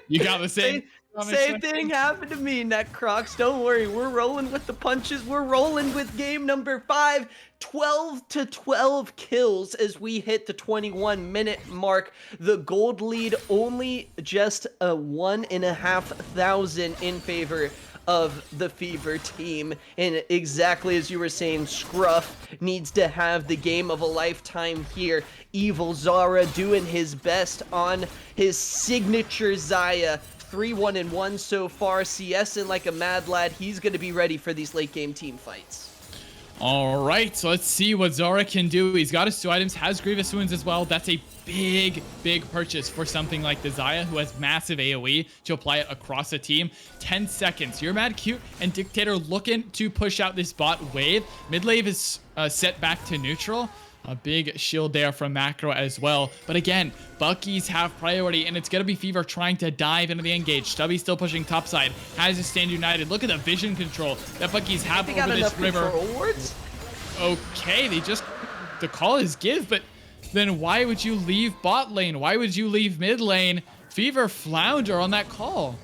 You got the same. Same thing happened to me, Necrox. Don't worry, we're rolling with the punches. We're rolling with game number 5. 12-12 kills as we hit the 21-minute mark. The gold lead only just a 1,500 in favor of the Fever team, and exactly as you were saying, Scruff needs to have the game of a lifetime here. Evil Zara doing his best on his signature Xayah. 3-1-1 so far. CSing like a mad lad. He's going to be ready for these late game team fights. All right, so let's see what Zara can do. He's got his 2 items, has Grievous Wounds as well. That's a big purchase for something like the Xayah, who has massive AoE to apply it across a team. 10 seconds. You're Mad Cute and Dictator looking to push out this bot wave. Mid lane is set back to neutral. A big shield there from Macro as well. But again, Bucky's have priority, and it's going to be Fever trying to dive into the engage. Stubby still pushing topside. Has to stand united. Look at the vision control that Bucky's have over this river. Okay, the call is give, but then why would you leave bot lane? Why would you leave mid lane? Fever flounder on that call.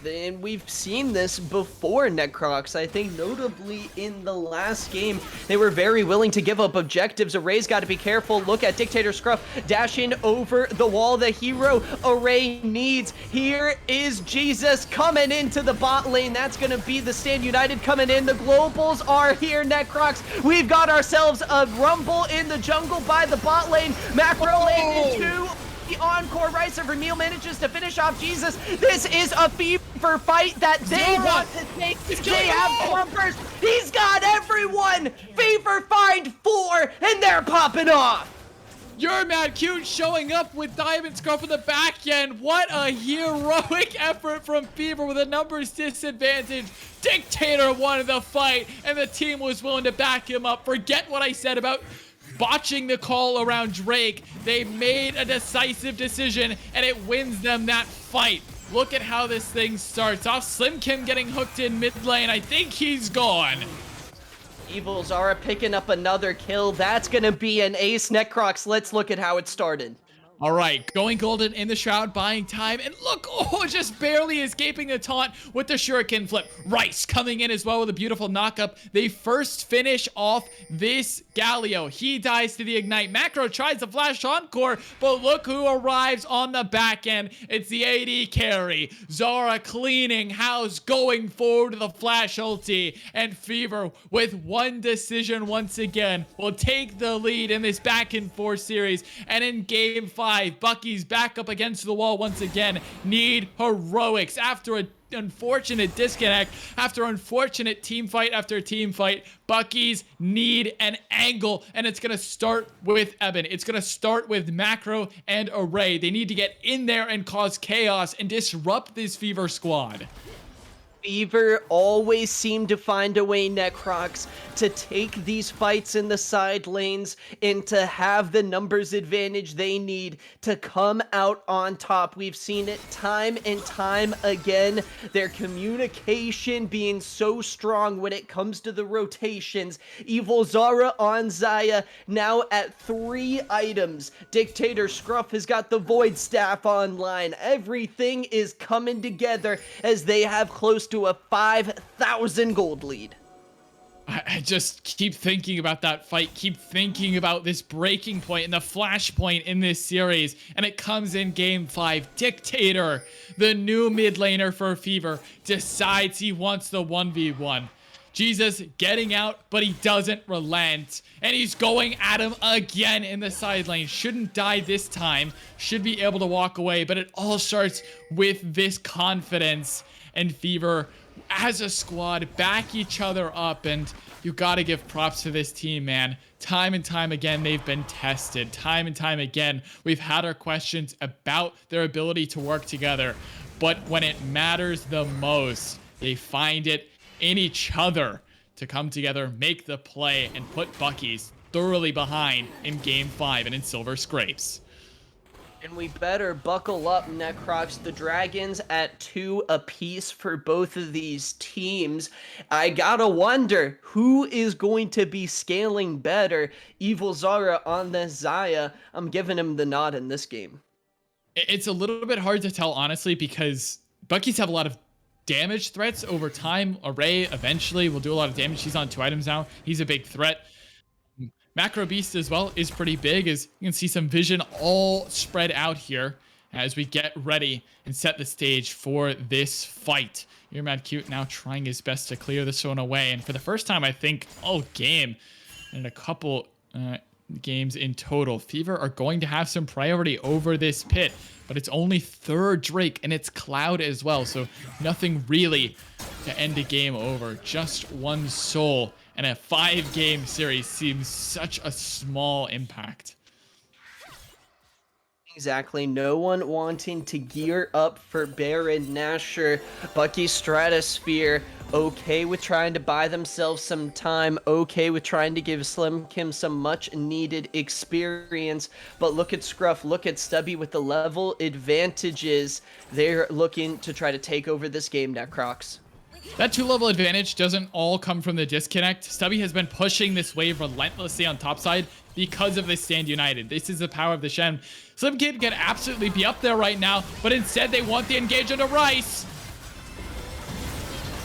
And we've seen this before, Necrox. I think notably in the last game, they were very willing to give up objectives. Array's got to be careful. Look at Dictator Scruff dashing over the wall. The hero Array needs. Here is Jesus coming into the bot lane. That's going to be the Stand United coming in. The globals are here, Necrox. We've got ourselves a rumble in the jungle by the bot lane. Macro lane into the encore. Rice of Vermeil manages to finish off Jesus. This is a Fever fight that they want to take. They have bumpers. He's got everyone. Fever find 4, and they're popping off. You're Mad Cute showing up with Diamond Scarf on the back end. What a heroic effort from Fever with a numbers disadvantage. Dictator wanted the fight, and the team was willing to back him up. Forget what I said about botching the call around Drake. They made a decisive decision, and it wins them that fight. Look at how this thing starts off. Slim Kim getting hooked in mid lane. I think he's gone. Evil Zara picking up another kill. That's going to be an ace. Necrox, let's look at how it started. All right, going golden in the shroud, buying time, and look, oh, just barely escaping the taunt with the shuriken flip. Rice coming in as well with a beautiful knockup. They first finish off this Galio. He dies to the ignite. Macro tries to flash encore, but look who arrives on the back end. It's the AD carry. Zara cleaning house, going forward to the flash ulti, and Fever with one decision once again will take the lead in this back and forth series. And in game 5, Bucky's back up against the wall once again. Need heroics after an unfortunate disconnect, after unfortunate team fight after team fight. Bucky's need an angle, and it's gonna start with Eben. It's gonna start with Macro and Array. They need to get in there and cause chaos and disrupt this Fever squad. Fever always seem to find a way, Necrox, to take these fights in the side lanes and to have the numbers advantage they need to come out on top. We've seen it time and time again. Their communication being so strong when it comes to the rotations. Evil Zara on Xayah now at 3 items. Dictator Scruff has got the Void Staff online. Everything is coming together as they have close to a 5,000 gold lead. I just keep thinking about that fight, keep thinking about this breaking point and the flashpoint in this series, and it comes in game 5. Dictator, the new mid laner for Fever, decides he wants the 1v1. Jesus getting out, but he doesn't relent, and he's going at him again in the side lane. Shouldn't die this time, should be able to walk away, but it all starts with this confidence, and Fever as a squad back each other up, and you gotta give props to this team, man. Time and time again, they've been tested. Time and time again, we've had our questions about their ability to work together, but when it matters the most, they find it in each other to come together, make the play, and put Bucky's thoroughly behind in game 5 and in Silver Scrapes. And we better buckle up, Necrox. The Dragons at 2 apiece for both of these teams. I gotta wonder who is going to be scaling better. Evil Zara on the Xayah. I'm giving him the nod in this game. It's a little bit hard to tell, honestly, because Bucky's have a lot of damage threats over time. Array eventually will do a lot of damage. He's on 2 items now. He's a big threat. Macro Beast as well is pretty big, as you can see some vision all spread out here as we get ready and set the stage for this fight. Your Mad Cute now trying his best to clear this one away, and for the first time I think all game and a couple games in total, Fever are going to have some priority over this pit, but it's only 3rd Drake and it's Cloud as well, so nothing really to end a game over. Just 1 soul, and a 5-game series seems such a small impact. Exactly. No one wanting to gear up for Baron Nashor. Bucky Stratosphere okay with trying to buy themselves some time, okay with trying to give Slim Kim some much needed experience, but look at Scruff, look at Stubby with the level advantages. They're looking to try to take over this game, Necrox. That 2-level advantage doesn't all come from the disconnect. Stubby has been pushing this wave relentlessly on top side because of this Stand United. This is the power of the Shen. Slim Kid can absolutely be up there right now, but instead they want the engage onto Rice.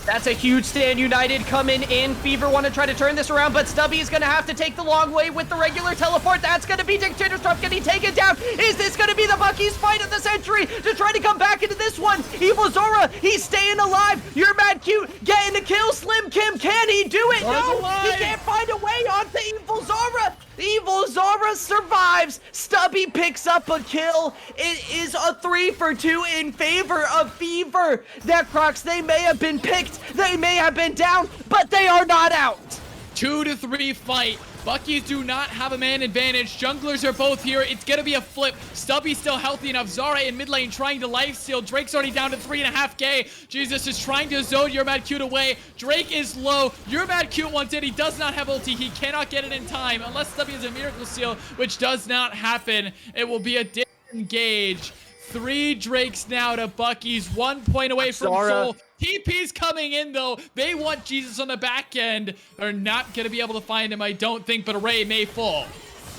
That's a huge Stand United coming in. Fever want to try to turn this around, but Stubby is going to have to take the long way with the regular teleport. That's going to be Dictator Stuff getting taken down. Is this going to be the Bucky's fight of the century to try to come back into this one? Evil Zora, he's staying alive. You're Mad Cute getting a kill. Slim Kim, can he do it? No, he can't find a way onto Evil Zora. Evil Zara survives. Stubby picks up a kill. It is a 3 for 2 in favor of Fever. Necrox, they may have been picked, they may have been down, but they are not out. 2-3 fight. Buckies do not have a man advantage. Junglers are both here. It's going to be a flip. Stubby's still healthy enough. Zara in mid lane trying to lifesteal. Drake's already down to 3.5k. Jesus is trying to zone Your Mad Cute away. Drake is low. Your Mad Cute wants it. He does not have ulti. He cannot get it in time unless Stubby has a miracle seal, which does not happen. It will be a disengage. 3 Drakes now to Bucky's, 1 point away from Zara. Soul. TP's coming in though. They want Jesus on the back end. They're not gonna be able to find him, I don't think, but Array may fall.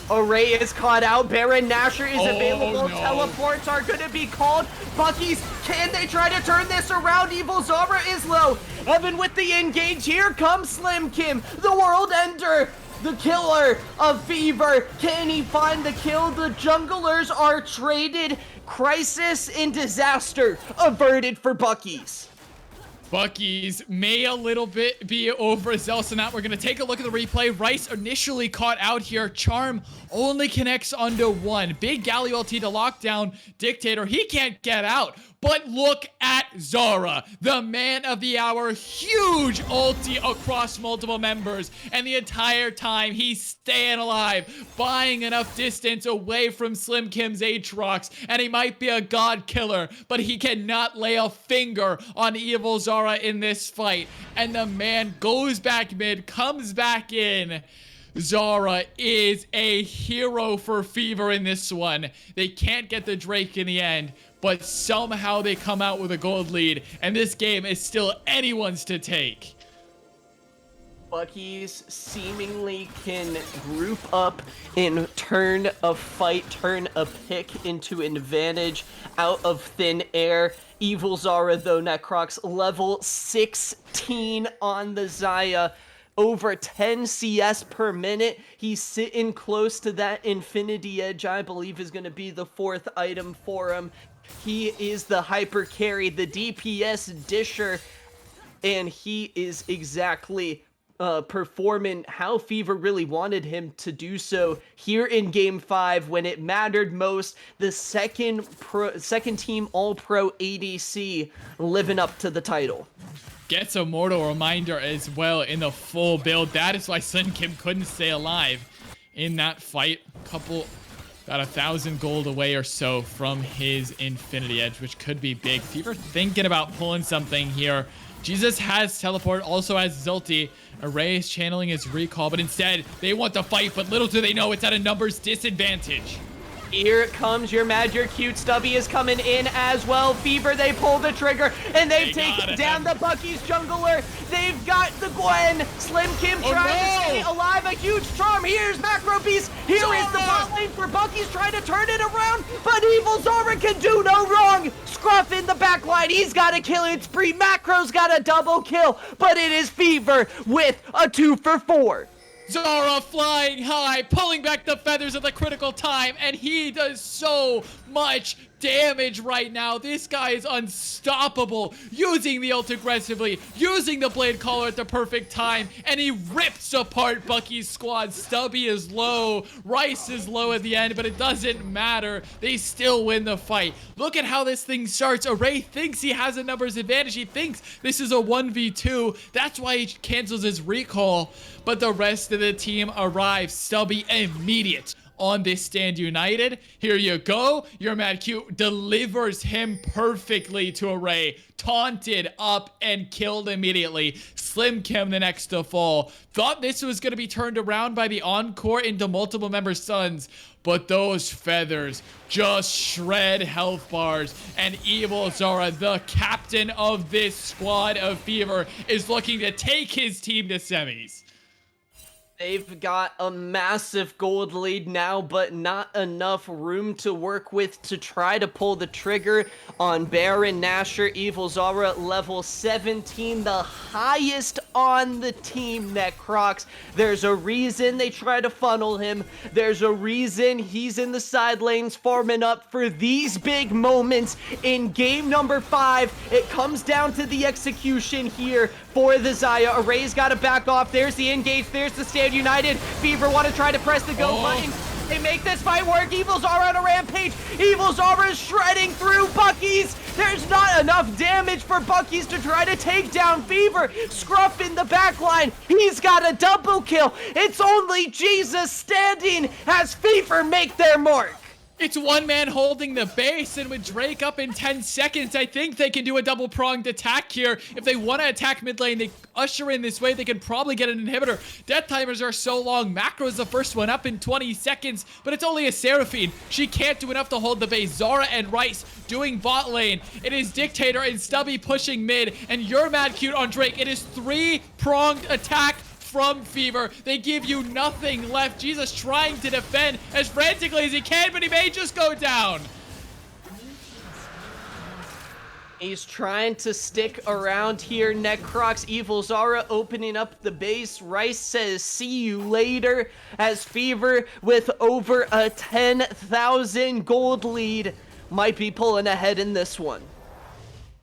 Array is caught out. Baron Nashor is available. No. Teleports are going to be called. Bucky's, can they try to turn this around? Evil Zara is low. Evan with the engage. Here comes Slim Kim, the World Ender, the killer of Fever. Can he find the kill? The junglers are traded. Crisis and disaster averted for Bucky's. Bucky's may a little bit be overzealous in that. We're going to take a look at the replay. Rice initially caught out here. Charm only connects onto 1. Big Galley ulti to lock down Dictator. He can't get out. But look at Zara, the man of the hour. Huge ulti across multiple members. And the entire time, he's staying alive, buying enough distance away from Slim Kim's Aatrox. And he might be a god killer, but he cannot lay a finger on Evil Zara in this fight. And the man goes back mid, comes back in. Zara is a hero for Fever in this one. They can't get the Drake in the end, but somehow they come out with a gold lead, and this game is still anyone's to take. Bucky's seemingly can group up and turn a fight, turn a pick into an advantage out of thin air. Evil Zara, though, Necrox, level 16 on the Xayah. Over 10 CS per minute. He's sitting close to that Infinity Edge, I believe is going to be the 4th item for him. He is the hyper carry, the DPS disher, and he is exactly performing how Fever really wanted him to do so here in Game 5 when it mattered most. The second team All-Pro ADC living up to the title. Gets a mortal reminder as well in the full build. That is why Slim Kim couldn't stay alive in that fight. About 1,000 gold away or so from his Infinity Edge, which could be big. Fever thinking about pulling something here. Jesus has teleport, also has Zulti. Array is channeling his recall, but instead they want to fight, but little do they know it's at a numbers disadvantage. Here it comes, you're mad, you're cute. Stubby is coming in as well. Fever, they pull the trigger, and they've taken down the Bucky's jungler. They've got the Gwen. Slim Kim trying to stay alive. A huge charm. Here's Macro Beast. Here is the bot lane for Bucky's trying to turn it around, but Evil Zara can do no wrong. Scruff in the back line. He's got a killing spree. Macro's got a double kill, but it is Fever with a 2 for 4. Zara flying high, pulling back the feathers at the critical time, and he does so much damage right now. This guy is unstoppable, using the ult aggressively, using the blade caller at the perfect time, and he rips apart Bucky's squad. Stubby is low, Rice is low at the end, but it doesn't matter. They still win the fight. Look at how this thing starts. Array thinks he has a numbers advantage. He thinks this is a 1v2. That's why he cancels his recall, but the rest of the team arrives. Stubby immediate on this stand united. Here you go. Your mad cute delivers him perfectly to Array. Taunted up and killed immediately. Slim Kim the next to fall. Thought this was going to be turned around by the encore into multiple member stuns, but those feathers just shred health bars, and Evil Zara, the captain of this squad of Fever, is looking to take his team to semis. They've got a massive gold lead now, but not enough room to work with to try to pull the trigger on Baron Nashor. Evil Zara, level 17, the highest on the team, Necrox. There's a reason they try to funnel him. There's a reason he's in the side lanes farming up for these big moments in game number 5. It comes down to the execution here for the Xayah. Array's got to back off. There's the engage. There's the stand united. Fever want to try to press the go button. They make this fight work. Evil Zara on a rampage. Evil Zara is shredding through Bucky's. There's not enough damage for Bucky's to try to take down Fever. Scruff in the back line. He's got a double kill. It's only Jesus standing as Fever make their mark. It's one man holding the base, and with Drake up in 10 seconds, I think they can do a double-pronged attack here. If they want to attack mid lane, they usher in this way, they can probably get an inhibitor. Death timers are so long. Macro is the first one up in 20 seconds, but it's only a Seraphine. She can't do enough to hold the base. Zara and Rice doing bot lane. It is Dictator and Stubby pushing mid, and you're mad cute on Drake. It is three-pronged attack from Fever. They give you nothing left. Jesus trying to defend as frantically as he can, but he may just go down. He's trying to stick around here. Necrox, Evil Zara opening up the base. Rice says, see you later, as Fever, with over a 10,000 gold lead, might be pulling ahead in this one.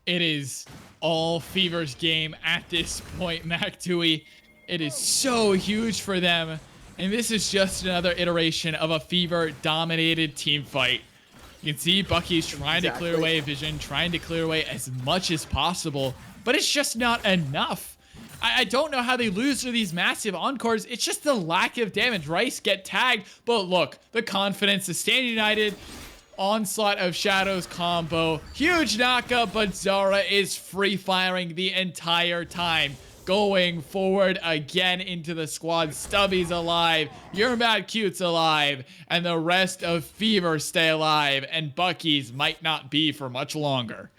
It is all Fever's game at this point, MacDewey. It is so huge for them, and this is just another iteration of a Fever-dominated team fight. You can see Bucky's trying to clear away Vision, trying to clear away as much as possible, but it's just not enough. I don't know how they lose to these massive encores. It's just the lack of damage. Rice get tagged, but look, the confidence, the Stand United Onslaught of Shadows combo. Huge knockup, but Zara is free-firing the entire time. Going forward again into the squad. Stubby's alive, You're Mad Cute's alive, and the rest of Fever stay alive, and Bucky's might not be for much longer.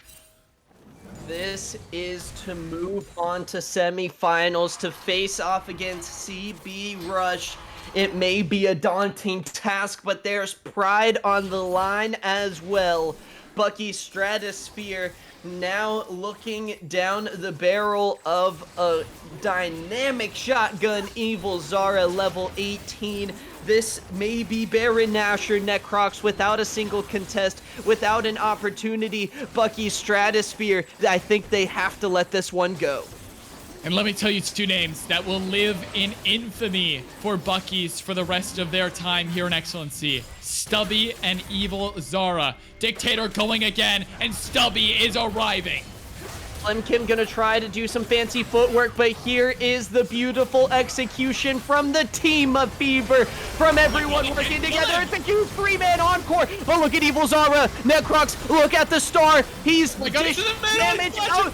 This is to move on to semifinals to face off against CB Rush. It may be a daunting task, but there's pride on the line as well. Bucky Stratosphere now looking down the barrel of a dynamic shotgun. Evil Zara level 18. This may be Baron Nashor Necrox without a single contest, without an opportunity. Bucky Stratosphere, I think they have to let this one go. And let me tell you two names that will live in infamy for Bucky's for the rest of their time here in Excellency. Stubby and Evil Zara. Dictator going again, and Stubby is arriving. Slim Kim gonna try to do some fancy footwork, but here is the beautiful execution from the team of Fever, from everyone working together. It's a huge three-man encore, but look at Evil Zara. Necrox, look at the star. He's damage out.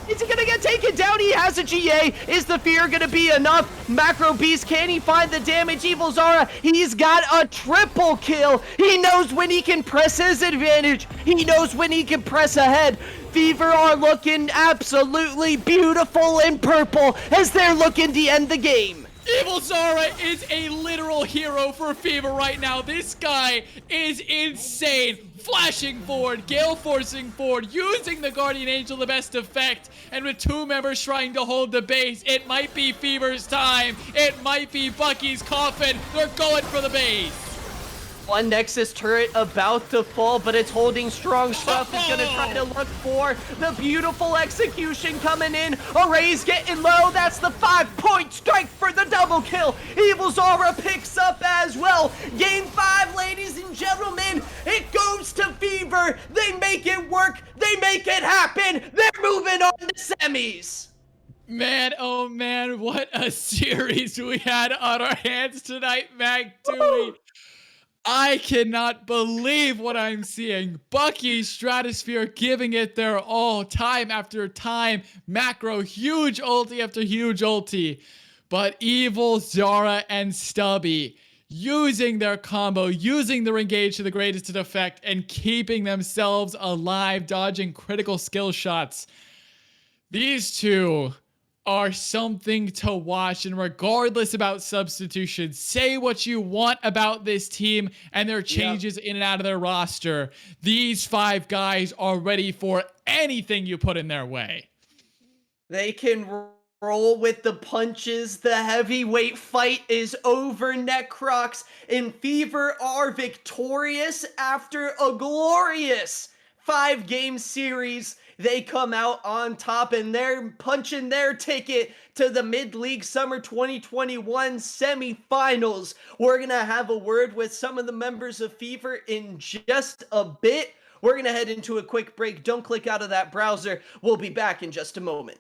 Is he gonna get taken down? He has a GA. Is the fear gonna be enough? Macro Beast, can he find the damage? Evil Zara, he's got a triple kill. He knows when he can press his advantage. He knows when he can press ahead. Fever are looking absolutely beautiful in purple as they're looking to end the game. Evil Zara is a literal hero for Fever right now. This guy is insane. Flashing forward, Gale forcing forward, using the Guardian Angel the best effect, and with two members trying to hold the base, it might be Fever's time. It might be Bucky's coffin. They're going for the base. One Nexus turret about to fall, but it's holding strong stuff. It's gonna try to look for the beautiful execution coming in. Array's getting low. That's the 5-point strike for the double kill. Evil Zara picks up as well. Game 5, ladies and gentlemen. It goes to Fever. They make it work. They make it happen. They're moving on to semis. Man, oh man, what a series we had on our hands tonight, MacDewey. I cannot believe what I'm seeing. Bucky, Stratosphere giving it their all time after time. Macro, huge ulti after huge ulti. But Evil, Zara, and Stubby using their combo, using their engage to the greatest effect, and keeping themselves alive, dodging critical skill shots. These two are something to watch, and regardless about substitutions, say what you want about this team and their changes in and out of their roster, these five guys are ready for anything you put in their way. They can roll with the punches. The heavyweight fight is over. Necrox and Fever are victorious after a glorious 5-game series. They come out on top, and they're punching their ticket to the Mid-League Summer 2021 semifinals. We're going to have a word with some of the members of Fever in just a bit. We're going to head into a quick break. Don't click out of that browser. We'll be back in just a moment.